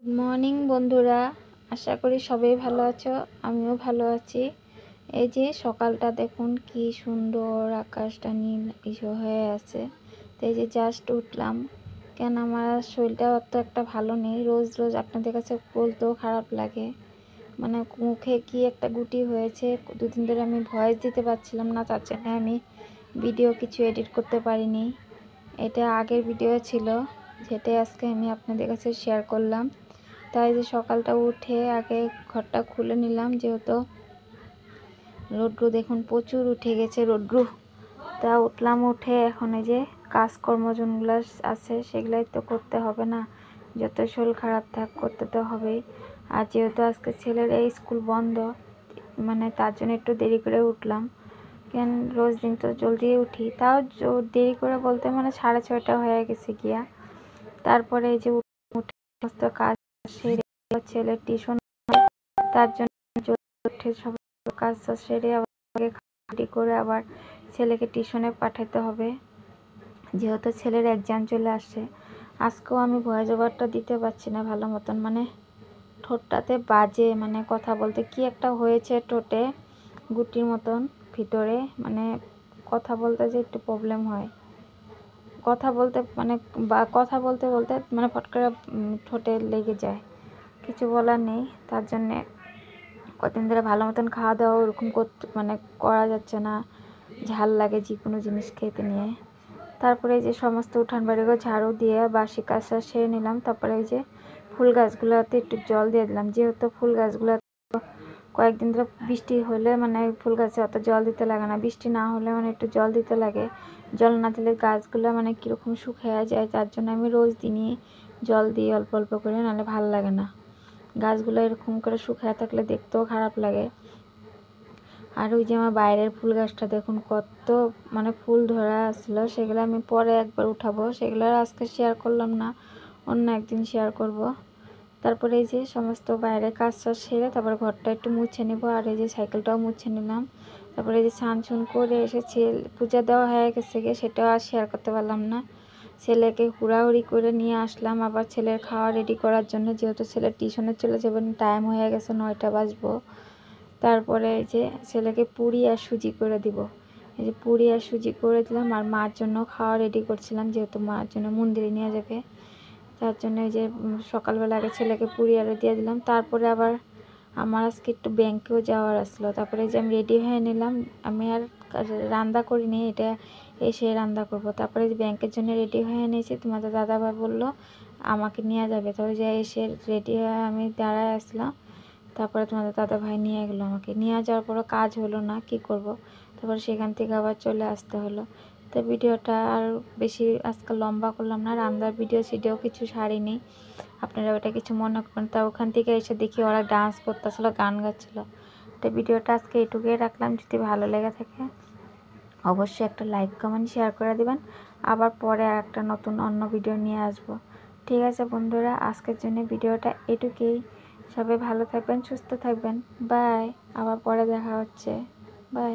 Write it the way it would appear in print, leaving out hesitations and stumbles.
Good morning বন্ধুরা, আশা করি সবাই ভালো আছো। আমিও ভালো আছি। এই যে সকালটা দেখুন কি সুন্দর, আকাশটা নীল ইসে হয়ে আছে। তো এই যে জাস্ট উঠলাম, কেন আমার শরীরটা অত একটা ভালো নেই। রোজ রোজ আপনাদের কাছে বলতেও খারাপ লাগে, মানে মুখে কি একটা গুটি হয়েছে। দুদিন ধরে আমি ভয়েস দিতে পারছিলাম না, তার জন্য আমি ভিডিও কিছু এডিট করতে পারিনি। এটা আগের ভিডিও ছিল, যেটাই আজকে আমি আপনাদের কাছে শেয়ার করলাম। তাই যে সকালটা উঠে আগে ঘরটা খুলে নিলাম, যেহেতু রৌদ্র দেখুন প্রচুর উঠে গেছে রৌদ্র। তা উঠলাম, উঠে এখন এই যে কাজকর্ম যেগুলো আছে সেগুলাই তো করতে হবে না, যত শরীর খারাপ থাক করতে তো হবেই। আর যেহেতু আজকে ছেলের এই স্কুল বন্ধ, মানে তার জন্য একটু দেরি করে উঠলাম। কেন রোজ দিন তো জলদি উঠি, তাও দেরি করে বলতে মানে 6:30 হয়ে গেছে গিয়া। তারপরে এই যে উঠে সমস্ত কাজ সেরে ছেলের টিউশন, তার জন্য উঠে সব কাজ সেরে আবার খাটি করে আবার ছেলেকে টিউশনে পাঠাতে হবে, যেহেতু ছেলের এক্সাম চলে আসছে। আজকেও আমি ভয়েস ওভারটা দিতে পারছি না ভালো মতন, মানে ঠোঁটটাতে বাজে, মানে কথা বলতে কি একটা হয়েছে ঠোঁটে গুটির মতন ভিতরে, মানে কথা বলতে যে একটু প্রবলেম হয়। কথা বলতে মানে কথা বলতে বলতে মানে ফট করে ঠোঁটে লেগে যায়, কিছু বলার নেই। তার জন্যে কদিন ধরে ভালো মতন খাওয়া দাওয়া ওরকম করতে মানে করা যাচ্ছে না, ঝাল লাগে যে কোনো জিনিস খেতে নিয়ে। তারপরে এই যে সমস্ত উঠান বাড়িগুলো ঝাড়ু দিয়ে বাসি কাজটা সেরে নিলাম। তারপরে এই যে ফুল গাছগুলোতে একটু জল দিয়ে দিলাম, যেহেতু ফুল গাছগুলো কয়েকদিন ধরে বৃষ্টি হলে মানে ফুল গাছে অত জল দিতে লাগে না, বৃষ্টি না হলে মানে একটু জল দিতে লাগে। জল না দিলে গাছগুলো মানে কীরকম শুকিয়ে যায়, তার জন্য আমি রোজ দিনই জল দিই অল্প অল্প করে, নাহলে ভালো লাগে না। গাছগুলো এরকম করে শুকিয়ে থাকলে দেখতেও খারাপ লাগে। আর ওই যে আমার বাইরের ফুল গাছটা দেখুন কত মানে ফুল ধরা আসলো, সেগুলো আমি পরে একবার উঠাবো, সেগুলো আজকে শেয়ার করলাম না, অন্য একদিন শেয়ার করব। তারপরে এই যে সমস্ত বাইরে কাজ সেরে তারপর ঘরটা একটু মুছে নেব, আর এই যে সাইকেলটাও মুছে নিলাম। তারপরে এই যে স্নান করে এসে পূজা দেওয়া হয়ে গেছে গিয়ে, সেটাও আর শেয়ার করতে পারলাম না। ছেলেকে হুড়াহুড়ি করে নিয়ে আসলাম আবার ছেলের খাওয়া রেডি করার জন্য, যেহেতু ছেলের টিউশনে চলে যাবেন, টাইম হয়ে গেছে 9টা বাজবো। তারপরে এই যে ছেলেকে পুরি আর সুজি করে দিব, এই যে পুরি আর সুজি করে দিলাম। আর মার জন্য খাওয়া রেডি করছিলাম, যেহেতু মার জন্য মন্দিরে নিয়ে যাবে, তার জন্য এই যে সকালবেলা আগে ছেলেকে পুরি আর দিয়ে দিলাম। তারপরে আবার আমার আজকে একটু ব্যাংকেও যাওয়ার আসলো, তারপরে যে আমি রেডি হয়ে নিলাম। আমি আর রান্না করিনি, এটা এসে রান্না করব। তারপরে যে ব্যাংকের জন্য রেডি হয়ে নিয়েছি, তোমাদের দাদাভাই বললো আমাকে নিয়ে যাবে, তবে যে এসে রেডি হয়ে আমি দাঁড়ায় আসলাম। তারপরে তোমাদের দাদাভাই নিয়ে গেলো, আমাকে নিয়ে যাওয়ার পরও কাজ হলো না, কি করব। তারপরে সেখান থেকে আবার চলে আসতে হলো। তো ভিডিওটা আর বেশি আজকে লম্বা করলাম না, রান্নার ভিডিও কিছু ছাড়িনি, আপনারা ওটা কিছু মনে করবেন। তা ওখান থেকে এসে দেখি ওরা ডান্স করতেছিল, গান গাচ্ছিলো। তো ভিডিওটা আজকে এটুকুই রাখলাম, যদি ভালো লেগে থাকে অবশ্যই একটা লাইক কমেন্ট শেয়ার করে দিবেন। আবার পরে আর একটা নতুন অন্য ভিডিও নিয়ে আসব। ঠিক আছে বন্ধুরা, আজকের জন্য ভিডিওটা এটুকুই। সবাই ভালো থাকবেন, সুস্থ থাকবেন, বাই। আবার পরে দেখা হচ্ছে, বাই।